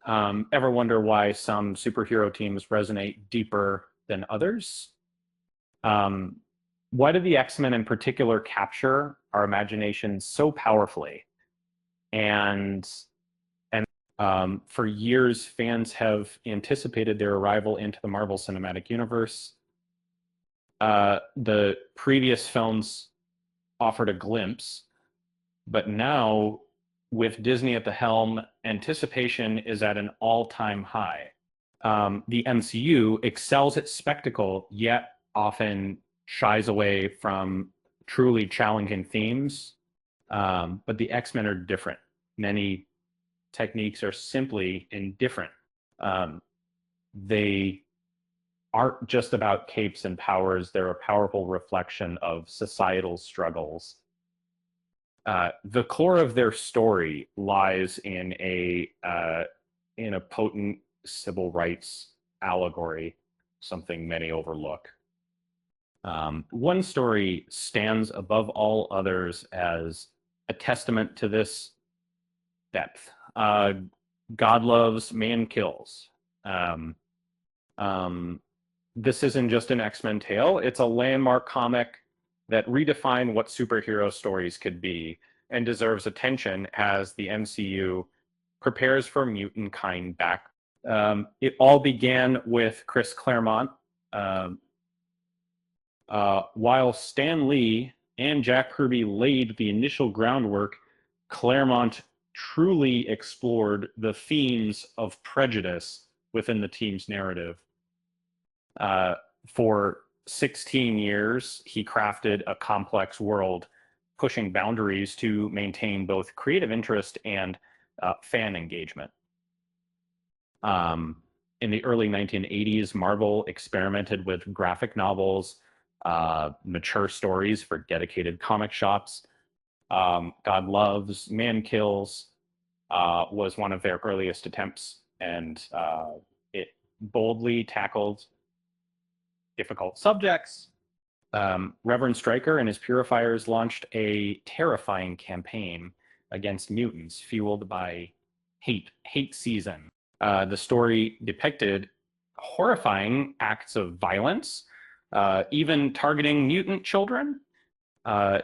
Ever wonder why some superhero teams resonate deeper than others? Um, why do the X-Men in particular capture our imagination so powerfully? And for years, fans have anticipated their arrival into the Marvel Cinematic Universe. The previous films offered a glimpse, but now, with Disney at the helm, anticipation is at an all-time high. The MCU excels at spectacle, yet often shies away from truly challenging themes. But the X-Men are different. Many techniques are simply indifferent. They aren't just about capes and powers. They're a powerful reflection of societal struggles. The core of their story lies in a potent civil rights allegory, something many overlook. One story stands above all others as a testament to this depth. God loves, man kills. This isn't just an X-Men tale. It's a landmark comic that redefined what superhero stories could be and deserves attention as the MCU prepares for mutant kind back. It all began with Chris Claremont. While Stan Lee and Jack Kirby laid the initial groundwork, Claremont truly explored the themes of prejudice within the team's narrative. For 16 years, he crafted a complex world, pushing boundaries to maintain both creative interest and fan engagement. In the early 1980s, Marvel experimented with graphic novels, mature stories for dedicated comic shops. God Loves, Man Kills was one of their earliest attempts, and it boldly tackled difficult subjects. Reverend Stryker and his Purifiers launched a terrifying campaign against mutants fueled by hate season. The story depicted horrifying acts of violence, even targeting mutant children.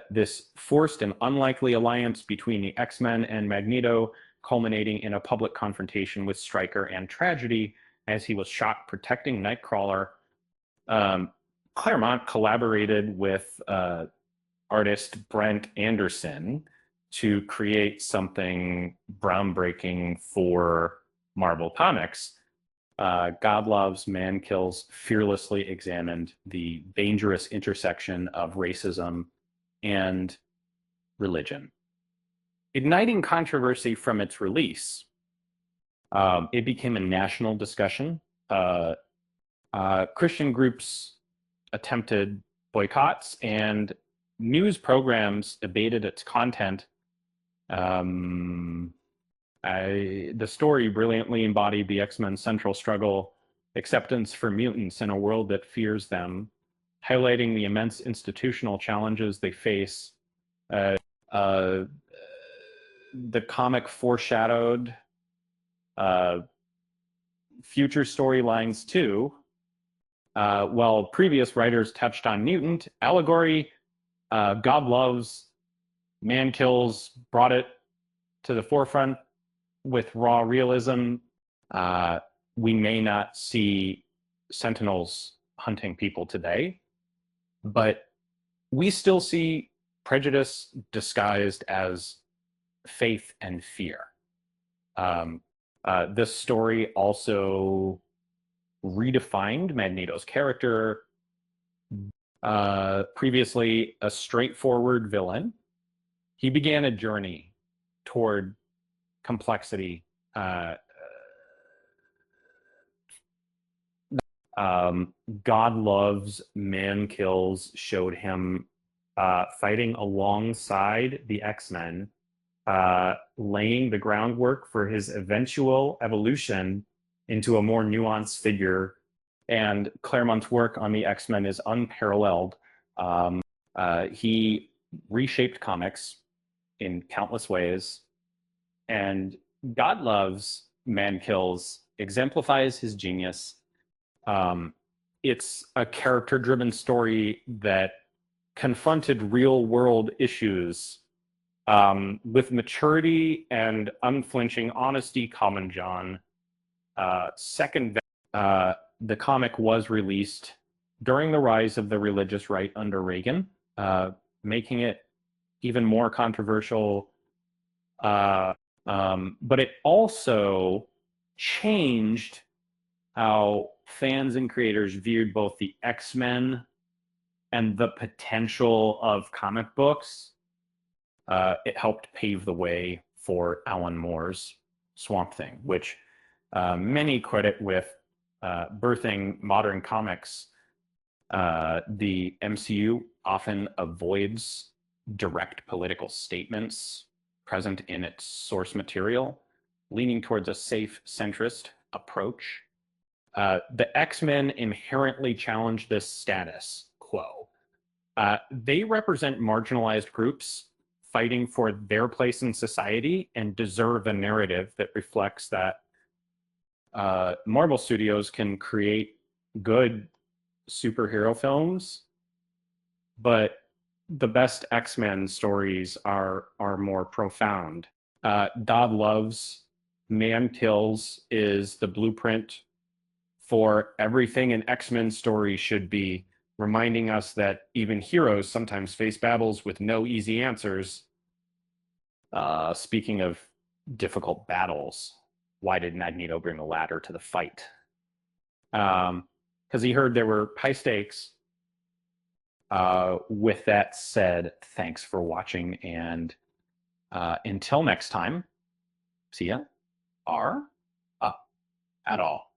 This forced an unlikely alliance between the X-Men and Magneto, culminating in a public confrontation with Stryker and tragedy as he was shot protecting Nightcrawler. Claremont collaborated with artist Brent Anderson to create something groundbreaking for Marvel Comics. God Loves, Man Kills fearlessly examined the dangerous intersection of racism and religion. Igniting controversy from its release, it became a national discussion. Christian groups attempted boycotts, and news programs debated its content. The story brilliantly embodied the X-Men's central struggle, acceptance for mutants in a world that fears them, highlighting the immense institutional challenges they face. The comic foreshadowed future storylines too. While previous writers touched on mutant allegory, God Loves, Man Kills brought it to the forefront with raw realism. We may not see Sentinels hunting people today, but we still see prejudice disguised as faith and fear. This story also redefined Magneto's character. Previously a straightforward villain, he began a journey toward complexity. God Loves, Man Kills showed him fighting alongside the X-Men, laying the groundwork for his eventual evolution into a more nuanced figure. And Claremont's work on the X-Men is unparalleled. He reshaped comics in countless ways. And God Loves Man Kills exemplifies his genius. Um, it's a character-driven story that confronted real-world issues with maturity and unflinching honesty. Common John. Second, the comic was released during the rise of the religious right under Reagan, making it even more controversial. Uh, but it also changed how fans and creators viewed both the X-Men and the potential of comic books. It helped pave the way for Alan Moore's Swamp Thing, which many credit with birthing modern comics. The MCU often avoids direct political statements present in its source material, leaning towards a safe centrist approach. The X-Men inherently challenge this status quo. They represent marginalized groups fighting for their place in society and deserve a narrative that reflects that Marvel Studios can create good superhero films, but the best X-Men stories are more profound. God Loves, Man Kills is the blueprint for everything an X-Men story should be, reminding us that even heroes sometimes face battles with no easy answers. Speaking of difficult battles, why did Magneto bring a ladder to the fight? Because he heard there were high stakes. With that said, thanks for watching, and until next time, see ya. Are up at all.